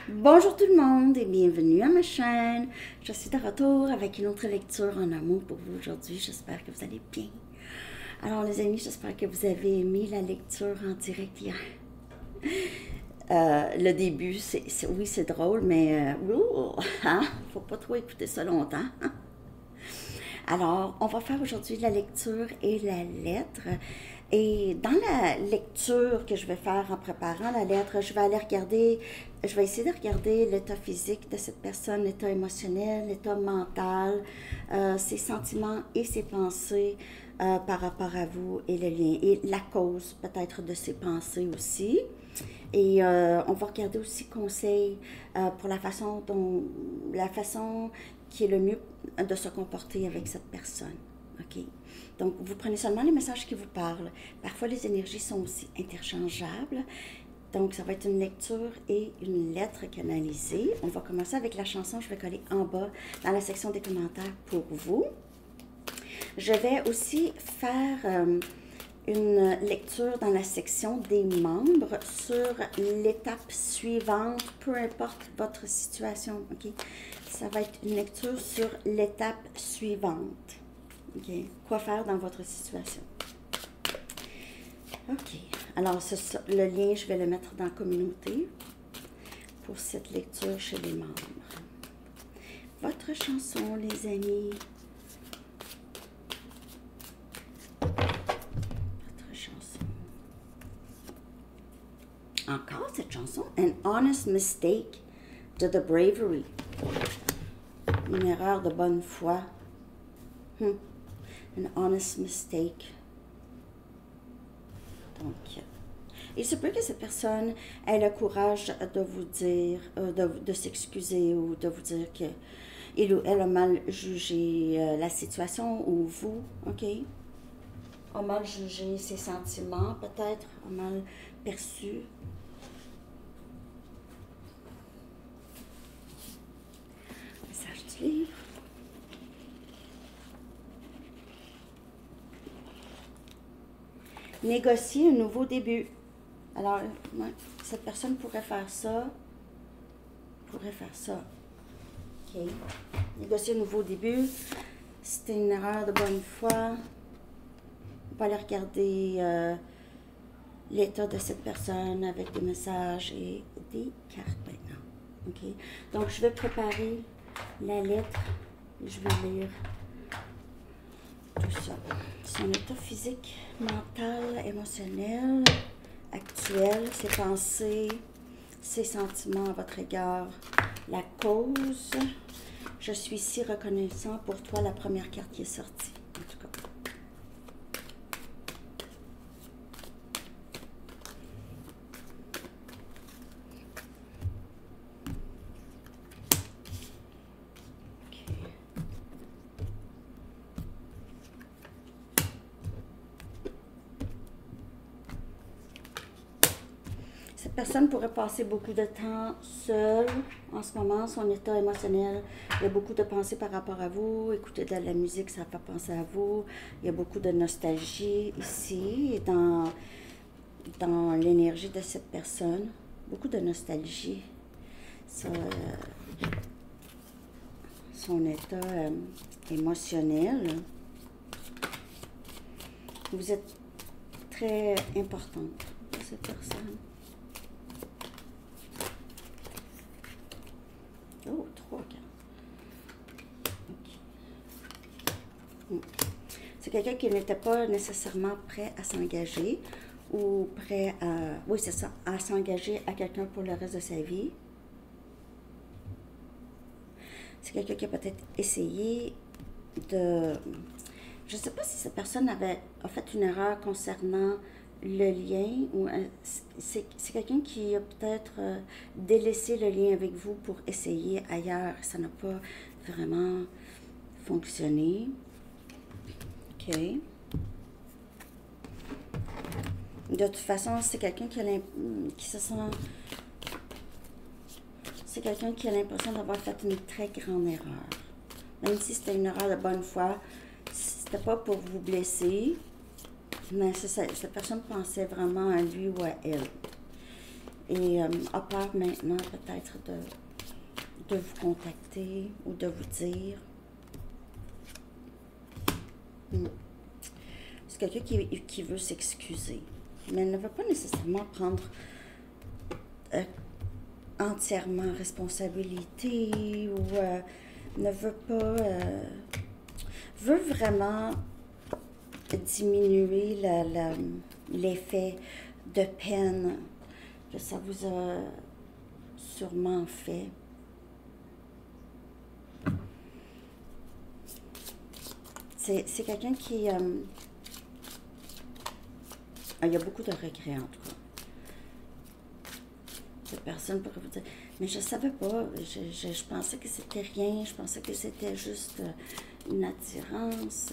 Bonjour tout le monde et bienvenue à ma chaîne. Je suis de retour avec une autre lecture en amour pour vous aujourd'hui. J'espère que vous allez bien. Alors les amis, j'espère que vous avez aimé la lecture en direct hier. Le début, oui c'est drôle, mais faut pas trop écouter ça longtemps. Alors, on va faire aujourd'hui la lecture et la lettre. Et dans la lecture que je vais faire en préparant la lettre, je vais essayer de regarder l'état physique de cette personne, l'état émotionnel, l'état mental, ses sentiments et ses pensées par rapport à vous et le lien. Et la cause peut-être de ses pensées aussi. Et on va regarder aussi conseils pour la façon qui est le mieux de se comporter avec cette personne. OK? Donc, vous prenez seulement les messages qui vous parlent. Parfois, les énergies sont aussi interchangeables. Donc, ça va être une lecture et une lettre canalisée. On va commencer avec la chanson. Je vais coller en bas dans la section des commentaires pour vous. Je vais aussi faire une lecture dans la section des membres sur l'étape suivante, peu importe votre situation. OK? Ça va être une lecture sur l'étape suivante. OK? Quoi faire dans votre situation? OK. Alors, le lien, je vais le mettre dans la communauté pour cette lecture chez les membres. Votre chanson, les amis. Votre chanson. Encore cette chanson. An honest mistake to the bravery. Une erreur de bonne foi. An honest mistake. Donc, il se peut que cette personne ait le courage de vous dire, de s'excuser ou de vous dire que il ou elle a mal jugé la situation ou vous, OK? A mal jugé ses sentiments, peut-être, a mal perçu. Message du livre. Négocier un nouveau début. Alors, cette personne pourrait faire ça. OK. Négocier un nouveau début. C'était une erreur de bonne foi. On va aller regarder l'état de cette personne avec des messages et des cartes maintenant. OK. Donc, je vais préparer la lettre. Je vais lire tout ça. Son état physique, mental, émotionnel, actuel, ses pensées, ses sentiments à votre égard, la cause. Je suis si reconnaissant pour toi, la première carte qui est sortie, en tout cas. Cette personne pourrait passer beaucoup de temps seule en ce moment, son état émotionnel. Il y a beaucoup de pensées par rapport à vous. Écouter de la musique, ça fait penser à vous. Il y a beaucoup de nostalgie ici, dans l'énergie de cette personne. Beaucoup de nostalgie. Son état émotionnel. Vous êtes très importante pour cette personne. Oh, 3 cartes. OK. C'est quelqu'un qui n'était pas nécessairement prêt à s'engager ou prêt à... Oui, c'est ça, à s'engager à quelqu'un pour le reste de sa vie. C'est quelqu'un qui a peut-être essayé de... Je ne sais pas si cette personne a fait une erreur concernant le lien, ou c'est quelqu'un qui a peut-être délaissé le lien avec vous pour essayer ailleurs. Ça n'a pas vraiment fonctionné. OK. De toute façon, c'est quelqu'un qui se sent... C'est quelqu'un qui a l'impression d'avoir fait une très grande erreur. Même si c'était une erreur de bonne foi, c'était pas pour vous blesser. Mais cette personne pensait vraiment à lui ou à elle. et a peur maintenant peut-être de vous contacter ou de vous dire. C'est quelqu'un qui veut s'excuser, mais elle ne veut pas nécessairement prendre entièrement responsabilité ou ne veut pas... veut vraiment diminuer l'effet de peine que ça vous a sûrement fait. C'est quelqu'un qui... il y a beaucoup de regrets, en tout cas. Cette personne pourrait vous dire, mais je savais pas, je pensais que c'était rien, je pensais que c'était juste une attirance.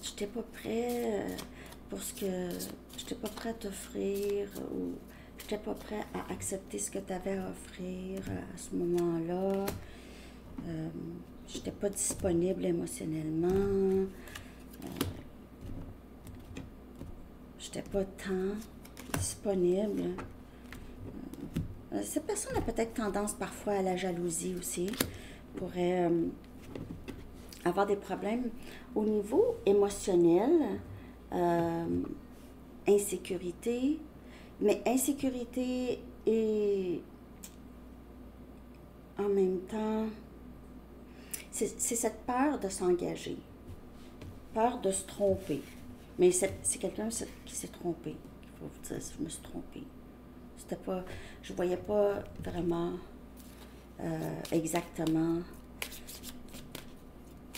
J'étais pas prêt pour ce que... J'étais pas prêt à t'offrir ou j'étais pas prêt à accepter ce que tu avais à offrir à ce moment-là. J'étais pas disponible émotionnellement. J'étais pas tant disponible. Cette personne a peut-être tendance parfois à la jalousie aussi. Pourrait avoir des problèmes au niveau émotionnel, insécurité, mais insécurité et en même temps, c'est cette peur de s'engager, peur de se tromper. Mais c'est quelqu'un qui s'est trompé. Il faut vous dire, je me suis trompée. C'était pas, je voyais pas vraiment exactement.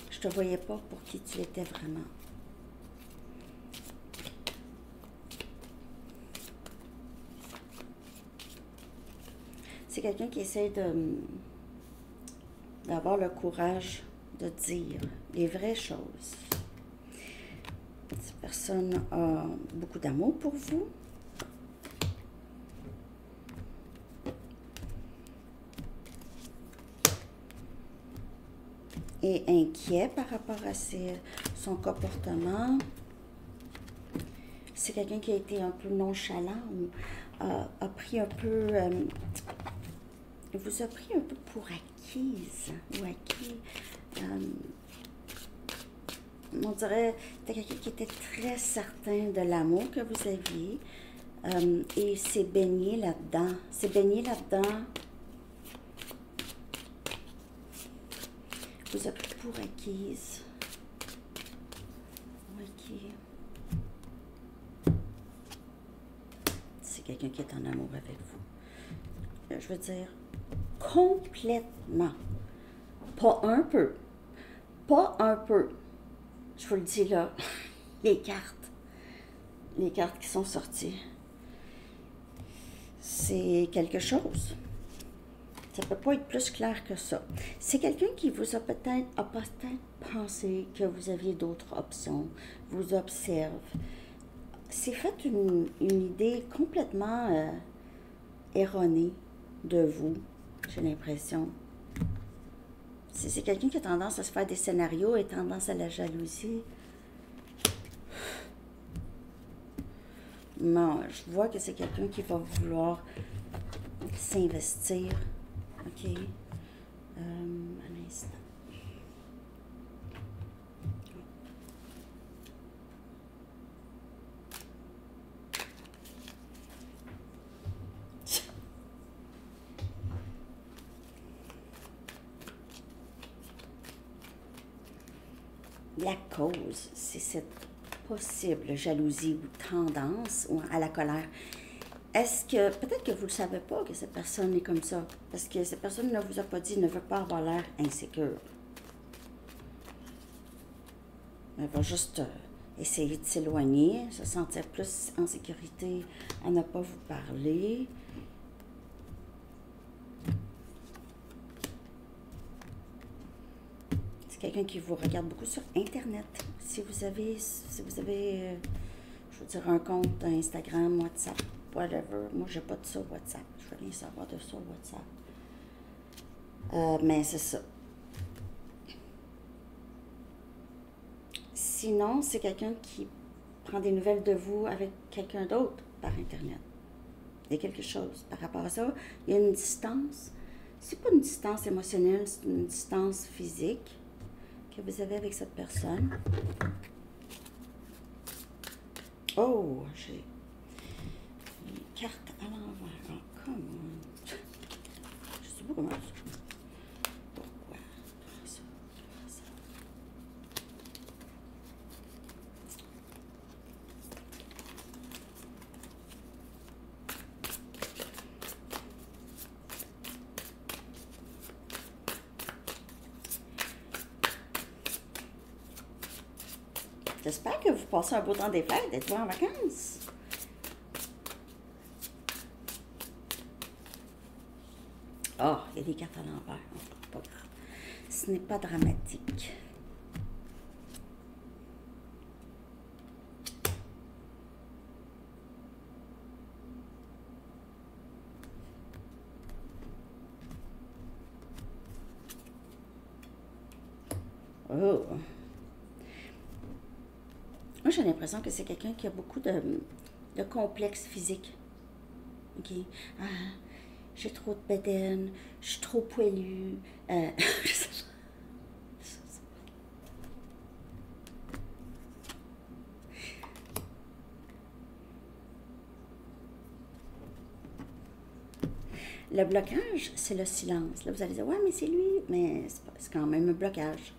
Je te voyais pas pour qui tu étais vraiment. C'est quelqu'un qui essaie d'avoir le courage de dire les vraies choses. Cette personne a beaucoup d'amour pour vous. Et inquiet par rapport à son comportement. C'est quelqu'un qui a été un peu nonchalant ou a pris un peu... vous a pris un peu pour acquise ou acquis. On dirait que c'était quelqu'un qui était très certain de l'amour que vous aviez et s'est baigné là-dedans. S'est baigné là-dedans. Vous a pris pour acquise. Ok. C'est quelqu'un qui est en amour avec vous. Je veux dire, complètement. Pas un peu. Pas un peu. Je vous le dis là, les cartes qui sont sorties, c'est quelque chose. Ça ne peut pas être plus clair que ça. C'est quelqu'un qui vous a peut-être pensé que vous aviez d'autres options, vous observe. C'est fait une idée complètement erronée de vous, j'ai l'impression. C'est quelqu'un qui a tendance à se faire des scénarios et tendance à la jalousie. Non, je vois que c'est quelqu'un qui va vouloir s'investir. OK. Un instant. La cause, c'est cette possible jalousie ou tendance ou à la colère. Est-ce que, peut-être que vous ne le savez pas que cette personne est comme ça, parce que cette personne ne vous a pas dit, ne veut pas avoir l'air insécure. Elle va juste essayer de s'éloigner, se sentir plus en sécurité à ne pas vous parler. C'est quelqu'un qui vous regarde beaucoup sur Internet. Si vous avez je veux dire, un compte Instagram, WhatsApp, whatever. Moi, j'ai pas de ça, WhatsApp. Je veux rien savoir de ça, WhatsApp. Mais c'est ça. Sinon, c'est quelqu'un qui prend des nouvelles de vous avec quelqu'un d'autre par Internet. Il y a quelque chose par rapport à ça. Il y a une distance. C'est pas une distance émotionnelle, c'est une distance physique que vous avez avec cette personne. Oh, j'ai une carte à l'envers. Oh, come on. Je sais pas comment ça. Pourquoi ça? J'espère que vous passez un beau temps des fêtes, êtes-vous en vacances? Oh, il y a des cartes à l'envers. Pas grave. Ce n'est pas dramatique. Oh. Moi, j'ai l'impression que c'est quelqu'un qui a beaucoup de complexes physiques. OK? Ah, j'ai trop de bédaine, je suis trop poilue. Je sais pas. Le blocage, c'est le silence. Là, vous allez dire, ouais, mais c'est lui. Mais c'est quand même un blocage.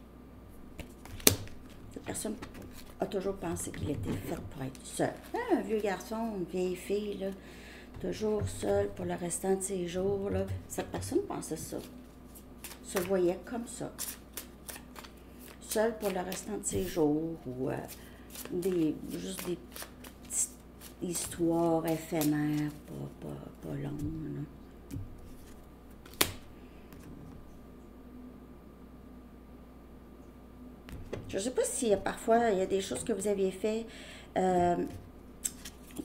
Cette personne a toujours pensé qu'il était fait pour être seul. Un vieux garçon, une vieille fille, là, toujours seul pour le restant de ses jours. Là. Cette personne pensait ça. Se voyait comme ça. Seul pour le restant de ses jours. Ou juste des petites histoires éphémères, pas longues. Là. Je ne sais pas si parfois il y a des choses que vous aviez fait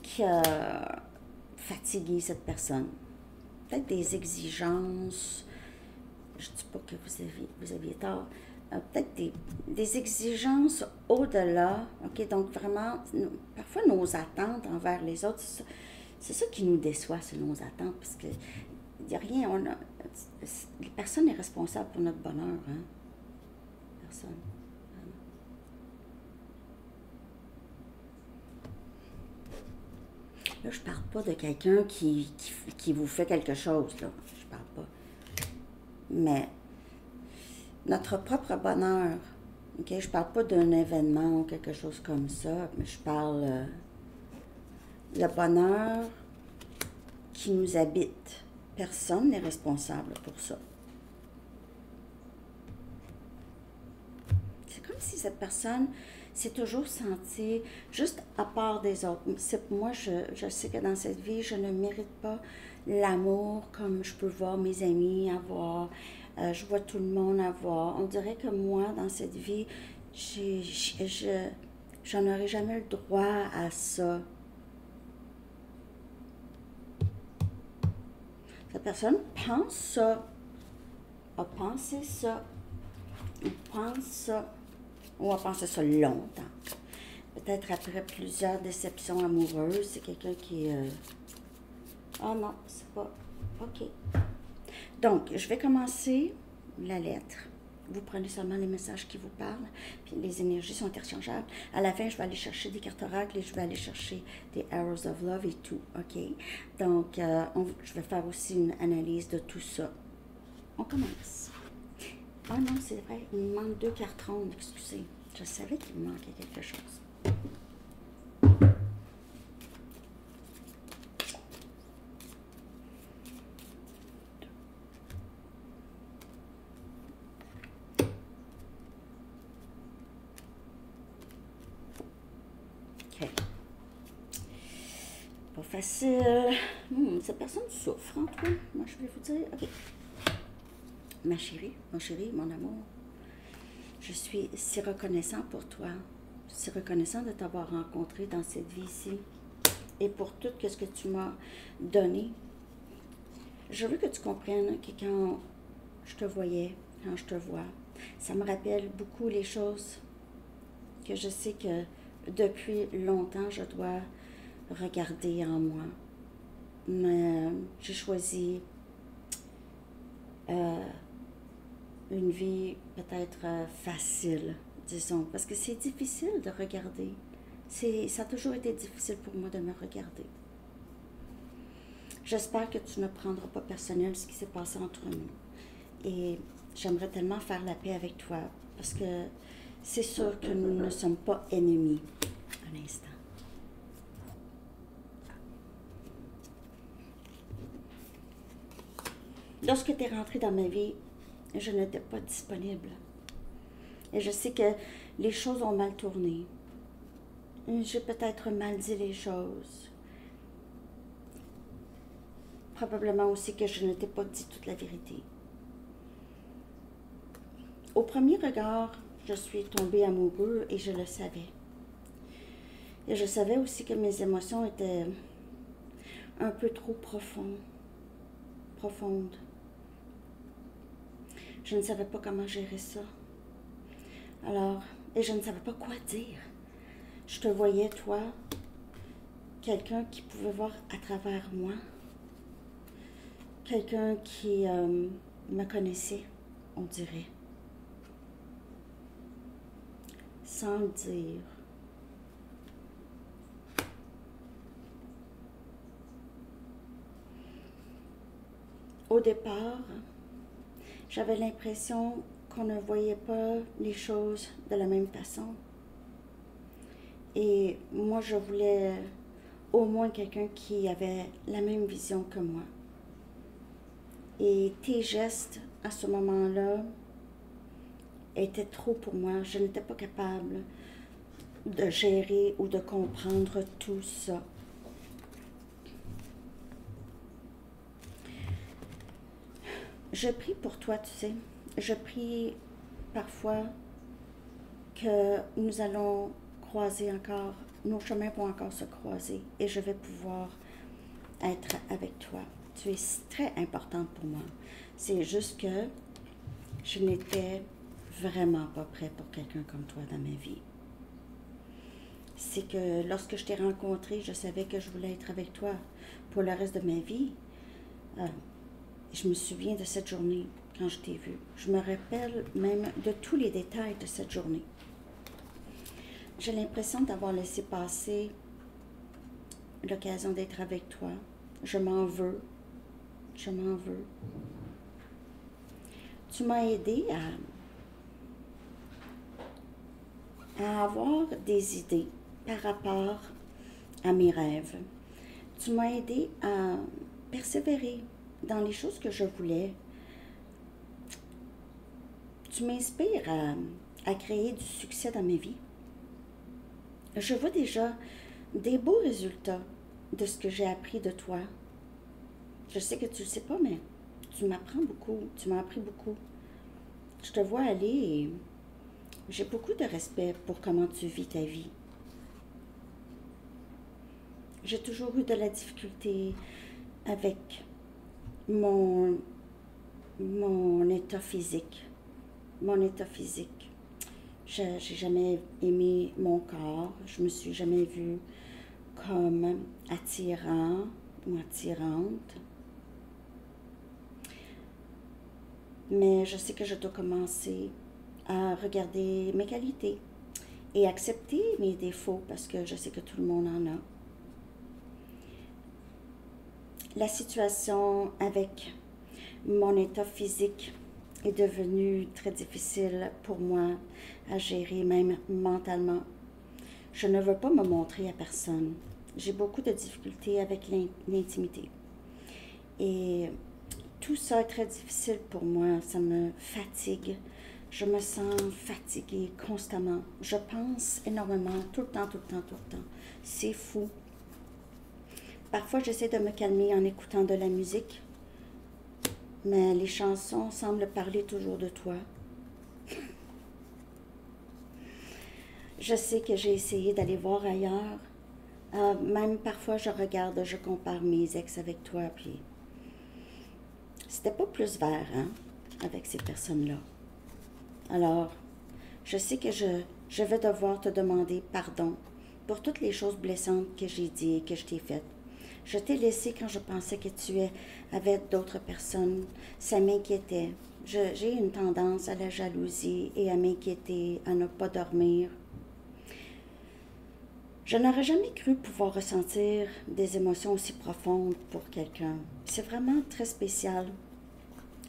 qui a fatigué cette personne. Peut-être des exigences. Je ne dis pas que vous aviez tort. Peut-être des exigences au-delà. OK? Donc vraiment, parfois nos attentes envers les autres, c'est ça qui nous déçoit, c'est nos attentes. Parce que il n'y a rien. Personne n'est responsable pour notre bonheur. Hein? Personne. Là, je parle pas de quelqu'un qui vous fait quelque chose, là. Je parle pas. Mais notre propre bonheur, OK? Je parle pas d'un événement ou quelque chose comme ça, mais je parle le bonheur qui nous habite. Personne n'est responsable pour ça. C'est comme si cette personne s'est toujours sentie juste à part des autres. Moi, je sais que dans cette vie, je ne mérite pas l'amour comme je peux voir mes amis avoir. Je vois tout le monde avoir. On dirait que moi, dans cette vie, j'en aurais jamais le droit à ça. Cette personne pense ça, a pensé ça, ou pense ça. On va penser ça longtemps. Peut-être après plusieurs déceptions amoureuses, c'est quelqu'un qui... Ah non, c'est pas... OK. Donc, je vais commencer la lettre. Vous prenez seulement les messages qui vous parlent, puis les énergies sont interchangeables. À la fin, je vais aller chercher des cartes oracles et je vais aller chercher des Arrows of Love et tout, OK? Donc, je vais faire aussi une analyse de tout ça. On commence. Ah non, c'est vrai, il me manque 2 cartes rondes, excusez. Je savais qu'il me manquait quelque chose. OK. Pas facile. Cette personne souffre, en tout cas. Moi, je vais vous dire. OK. Ma chérie, mon chéri, mon amour, je suis si reconnaissant pour toi, si reconnaissant de t'avoir rencontré dans cette vie-ci et pour tout ce que tu m'as donné. Je veux que tu comprennes que quand je te voyais, quand je te vois, ça me rappelle beaucoup les choses que je sais que depuis longtemps je dois regarder en moi. Mais j'ai choisi une vie peut-être facile, disons, parce que c'est difficile de regarder. Ça a toujours été difficile pour moi de me regarder. J'espère que tu ne prendras pas personnel ce qui s'est passé entre nous. Et j'aimerais tellement faire la paix avec toi, parce que c'est sûr que nous ne sommes pas ennemis. Un instant. Lorsque tu es rentré dans ma vie, je n'étais pas disponible. Et je sais que les choses ont mal tourné. J'ai peut-être mal dit les choses. Probablement aussi que je ne t'ai pas dit toute la vérité. Au premier regard, je suis tombée amoureuse et je le savais. Et je savais aussi que mes émotions étaient un peu trop profondes. Je ne savais pas comment gérer ça. Alors, et je ne savais pas quoi dire. Je te voyais, toi, quelqu'un qui pouvait voir à travers moi. Quelqu'un qui me connaissait, on dirait. Sans le dire. Au départ, j'avais l'impression qu'on ne voyait pas les choses de la même façon. Et moi, je voulais au moins quelqu'un qui avait la même vision que moi. Et tes gestes, à ce moment-là, étaient trop pour moi. Je n'étais pas capable de gérer ou de comprendre tout ça. Je prie pour toi, tu sais. Je prie parfois que nous allons croiser encore, nos chemins vont encore se croiser et je vais pouvoir être avec toi. Tu es très importante pour moi. C'est juste que je n'étais vraiment pas prête pour quelqu'un comme toi dans ma vie. C'est que lorsque je t'ai rencontré, je savais que je voulais être avec toi pour le reste de ma vie. Je me souviens de cette journée quand je t'ai vue. Je me rappelle même de tous les détails de cette journée. J'ai l'impression d'avoir laissé passer l'occasion d'être avec toi. Je m'en veux. Je m'en veux. Tu m'as aidé à avoir des idées par rapport à mes rêves. Tu m'as aidé à persévérer dans les choses que je voulais. Tu m'inspires à créer du succès dans ma vie. Je vois déjà des beaux résultats de ce que j'ai appris de toi. Je sais que tu ne le sais pas, mais tu m'apprends beaucoup. Tu m'as appris beaucoup. Je te vois aller et j'ai beaucoup de respect pour comment tu vis ta vie. J'ai toujours eu de la difficulté avec mon état physique. Mon état physique. J'ai jamais aimé mon corps. Je me suis jamais vue comme attirant ou attirante. Mais je sais que je dois commencer à regarder mes qualités et accepter mes défauts parce que je sais que tout le monde en a. La situation avec mon état physique est devenue très difficile pour moi à gérer, même mentalement. Je ne veux pas me montrer à personne. J'ai beaucoup de difficultés avec l'intimité. Et tout ça est très difficile pour moi. Ça me fatigue. Je me sens fatiguée constamment. Je pense énormément, tout le temps. C'est fou. Parfois, j'essaie de me calmer en écoutant de la musique, mais les chansons semblent parler toujours de toi. Je sais que j'ai essayé d'aller voir ailleurs. Même parfois, je compare mes ex avec toi, puis c'était pas plus vert, hein, avec ces personnes-là. Alors, je sais que je vais devoir te demander pardon pour toutes les choses blessantes que j'ai dit et que je t'ai faites. Je t'ai laissé quand je pensais que tu avais d'autres personnes. Ça m'inquiétait. J'ai une tendance à la jalousie et à m'inquiéter, à ne pas dormir. Je n'aurais jamais cru pouvoir ressentir des émotions aussi profondes pour quelqu'un. C'est vraiment très spécial.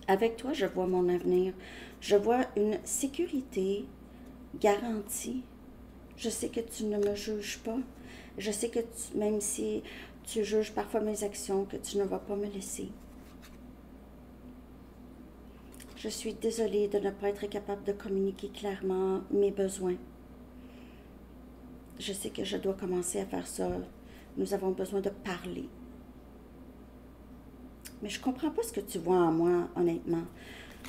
Avec toi, je vois mon avenir. Je vois une sécurité garantie. Je sais que tu ne me juges pas. Je sais que même si tu juges parfois mes actions, que tu ne vas pas me laisser. Je suis désolée de ne pas être capable de communiquer clairement mes besoins. Je sais que je dois commencer à faire ça. Nous avons besoin de parler. Mais je comprends pas ce que tu vois en moi, honnêtement.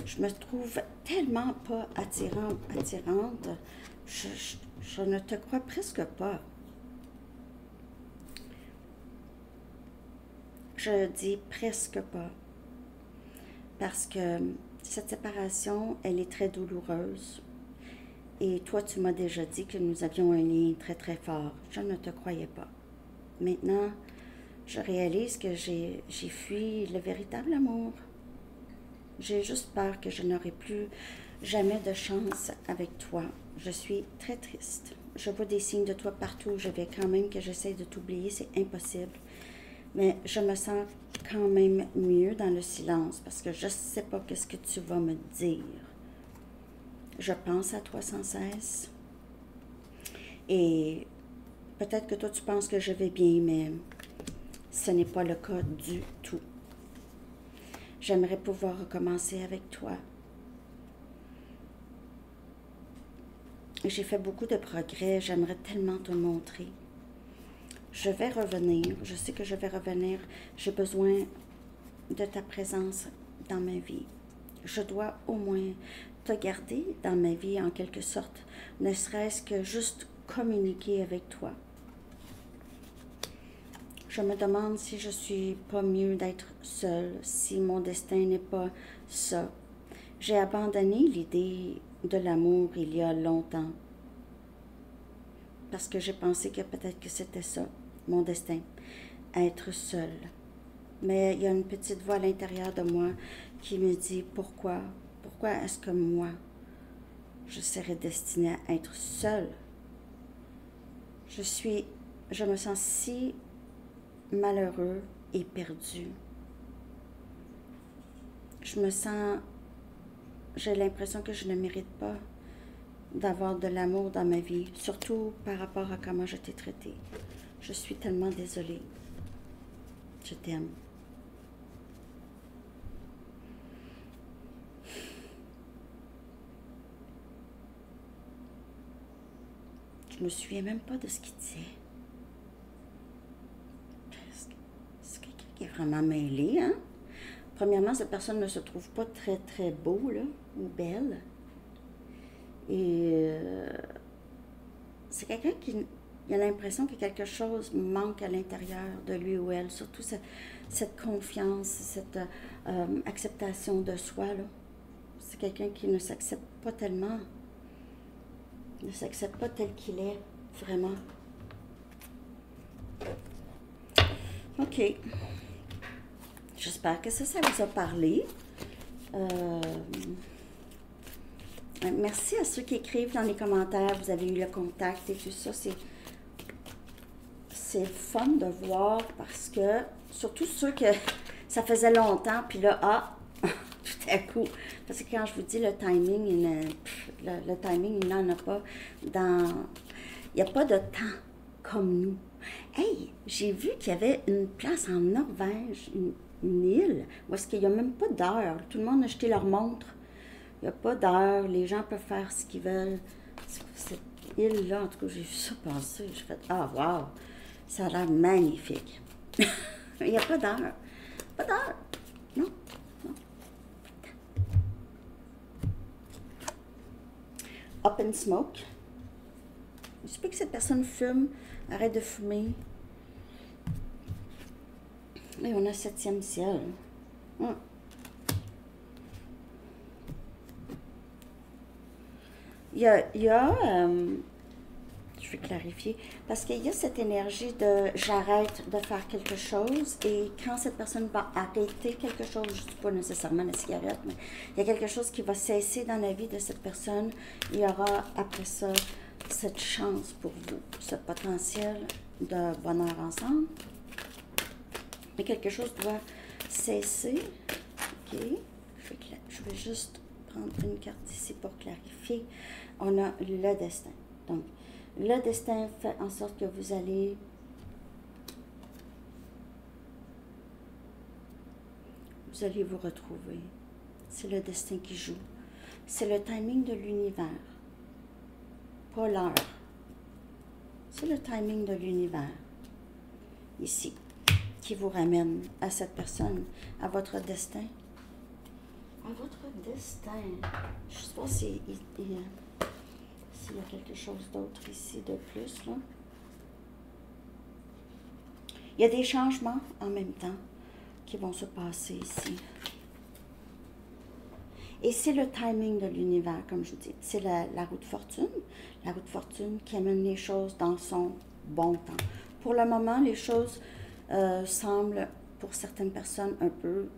Je me trouve tellement pas attirante. Je ne te crois presque pas. Je dis presque pas. Parce que cette séparation, elle est très douloureuse. Et toi, tu m'as déjà dit que nous avions un lien très très fort. Je ne te croyais pas. Maintenant, je réalise que j'ai fui le véritable amour. J'ai juste peur que je n'aurai plus jamais de chance avec toi. Je suis très triste. Je vois des signes de toi partout où je vais. Quand même que j'essaie de t'oublier, c'est impossible. Mais je me sens quand même mieux dans le silence parce que je ne sais pas qu'est-ce que tu vas me dire. Je pense à toi sans cesse. Et peut-être que toi, tu penses que je vais bien, mais ce n'est pas le cas du tout. J'aimerais pouvoir recommencer avec toi. J'ai fait beaucoup de progrès. J'aimerais tellement te montrer. Je vais revenir. Je sais que je vais revenir. J'ai besoin de ta présence dans ma vie. Je dois au moins te garder dans ma vie en quelque sorte, ne serait-ce que juste communiquer avec toi. Je me demande si je suis pas mieux d'être seule, si mon destin n'est pas ça. J'ai abandonné l'idée de l'amour il y a longtemps, parce que j'ai pensé que peut-être que c'était ça, mon destin, être seule. Mais il y a une petite voix à l'intérieur de moi qui me dit pourquoi est-ce que moi, je serais destinée à être seule? Je me sens si malheureux et perdu. J'ai l'impression que je ne mérite pas d'avoir de l'amour dans ma vie, surtout par rapport à comment je t'ai traité. Je suis tellement désolée. Je t'aime. Je me souviens même pas de ce qu'il disait. C'est quelqu'un qui est vraiment mêlé, hein? Premièrement, cette personne ne se trouve pas très, très beau, là, ou belle. Et c'est quelqu'un qui a l'impression que quelque chose manque à l'intérieur de lui ou elle, surtout cette confiance, cette acceptation de soi, là. C'est quelqu'un qui ne s'accepte pas tellement. Ne s'accepte pas tel qu'il est, vraiment. OK. J'espère que ça vous a parlé. Merci à ceux qui écrivent dans les commentaires. Vous avez eu le contact et tout ça. C'est fun de voir parce que, surtout ceux que ça faisait longtemps, puis là, tout à coup. Parce que quand je vous dis le timing, le timing, il n'en a pas dans... Il n'y a pas de temps comme nous. Hey, j'ai vu qu'il y avait une place en Norvège, une île, où est-ce qu'il n'y a même pas d'heure. Tout le monde a jeté leur montre. Il n'y a pas d'heure. Les gens peuvent faire ce qu'ils veulent. Cette île-là, en tout cas, j'ai vu ça passer. J'ai fait, ah, wow, ça a l'air magnifique. Il n'y a pas d'heure. Pas d'heure. Non. Up and smoke. Il se peut que cette personne fume, arrête de fumer. Et on a 7e ciel. Il y a je Je vais clarifier. Parce qu'il y a cette énergie de j'arrête de faire quelque chose et quand cette personne va arrêter quelque chose, je ne dis pas nécessairement la cigarette, mais il y a quelque chose qui va cesser dans la vie de cette personne, il y aura après ça cette chance pour vous, ce potentiel de bonheur ensemble. Mais quelque chose doit cesser. OK. Je vais juste prendre une carte ici pour clarifier. On a le destin. Donc, le destin fait en sorte que vous allez vous retrouver. C'est le destin qui joue. C'est le timing de l'univers, pas l'heure. C'est le timing de l'univers, ici, qui vous ramène à cette personne, à votre destin. À votre destin. Je ne sais pas s'il y a quelque chose d'autre ici de plus, là. Il y a des changements en même temps qui vont se passer ici. Et c'est le timing de l'univers, comme je vous dis. C'est la roue de fortune. La roue de fortune qui amène les choses dans son bon temps. Pour le moment, les choses semblent, pour certaines personnes, un peu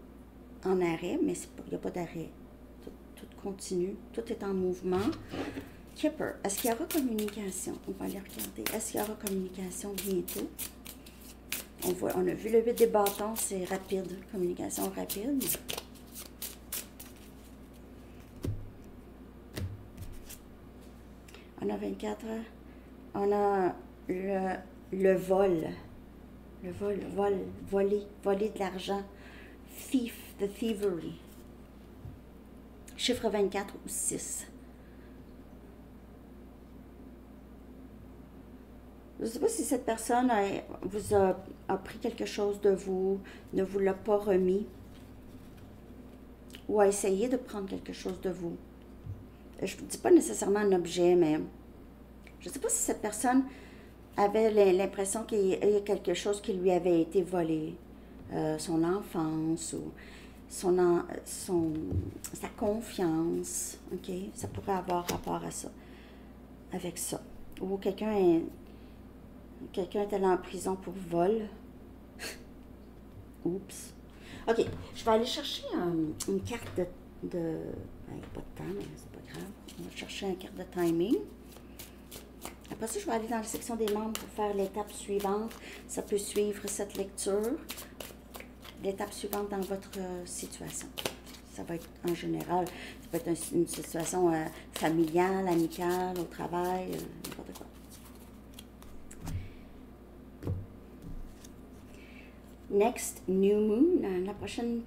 en arrêt, mais il n'y a pas d'arrêt. Tout continue, tout est en mouvement. Kipper, est-ce qu'il y aura communication? On va aller regarder. Est-ce qu'il y aura communication bientôt? On a vu le 8 des bâtons, c'est rapide. Communication rapide. On a 24 heures. On a le vol. Le voler de l'argent. Thief, the thievery. Chiffre 24 ou 6. Je ne sais pas si cette personne vous a pris quelque chose de vous, ne vous l'a pas remis, ou a essayé de prendre quelque chose de vous. Je ne dis pas nécessairement un objet, mais je ne sais pas si cette personne avait l'impression qu'il y a quelque chose qui lui avait été volé. Son enfance ou sa confiance. OK? Ça pourrait avoir rapport à ça, avec ça. Ou quelqu'un est allé en prison pour vol. Oups. OK, je vais aller chercher une carte de il n'y a pas de temps, mais c'est pas grave. On va chercher une carte de timing. Après ça, je vais aller dans la section des membres pour faire l'étape suivante. Ça peut suivre cette lecture. L'étape suivante dans votre situation. Ça va être en général, ça peut être une situation familiale, amicale, au travail, n'importe quoi. Next, New Moon, la prochaine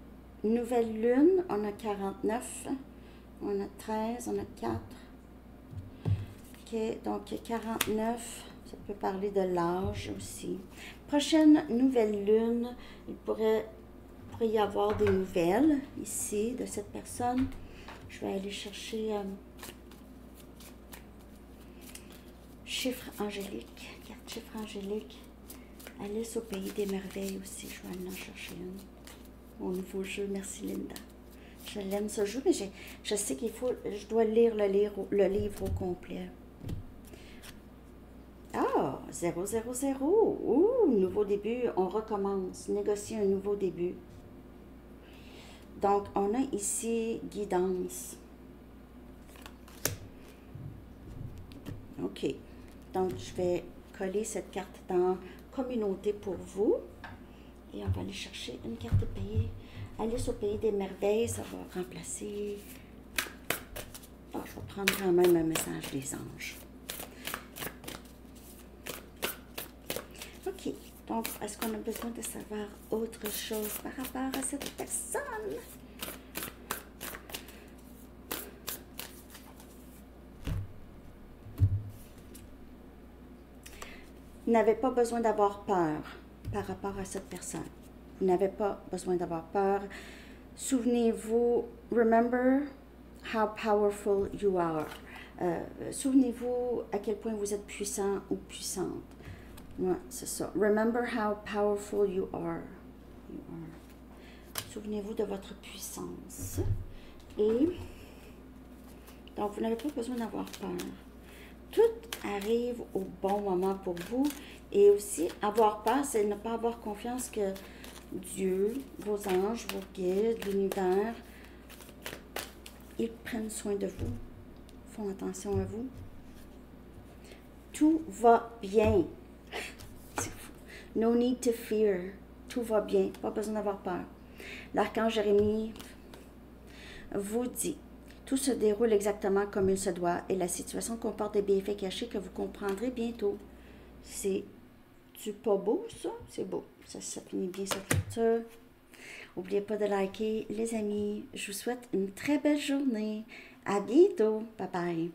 nouvelle lune, on a 49, on a 13, on a 4. OK, donc 49, ça peut parler de l'âge aussi. Prochaine nouvelle lune, il pourrait y avoir des nouvelles ici de cette personne. Je vais aller chercher chiffre angélique, carte chiffre angélique. Alice au pays des merveilles aussi, je vais aller en chercher une. Mon nouveau jeu, merci Linda. Je l'aime ce jeu, mais je sais je dois lire le livre au complet. Ah, 000. Ouh, nouveau début, on recommence. Négocier un nouveau début. Donc, on a ici guidance. OK. Donc, je vais coller cette carte dans communauté pour vous. Et on va aller chercher une carte de pays. Alice au pays des merveilles, ça va remplacer. Oh, je vais prendre quand même un message des anges. OK. Donc, est-ce qu'on a besoin de savoir autre chose par rapport à cette personne? Vous n'avez pas besoin d'avoir peur par rapport à cette personne. Vous n'avez pas besoin d'avoir peur. Souvenez-vous, remember how powerful you are. Souvenez-vous à quel point vous êtes puissant ou puissante. Ouais, c'est ça. Remember how powerful you are. Souvenez-vous de votre puissance. Et donc, vous n'avez pas besoin d'avoir peur. tout arrive au bon moment pour vous. Et aussi, avoir peur, c'est ne pas avoir confiance que Dieu, vos anges, vos guides, l'univers, ils prennent soin de vous, font attention à vous. Tout va bien. No need to fear. Tout va bien. Pas besoin d'avoir peur. L'archange Jérémie vous dit, tout se déroule exactement comme il se doit et la situation comporte des bienfaits cachés que vous comprendrez bientôt. C'est-tu pas beau, ça? C'est beau. Ça finit bien cette lecture. N'oubliez pas de liker, les amis. Je vous souhaite une très belle journée. À bientôt. Bye bye.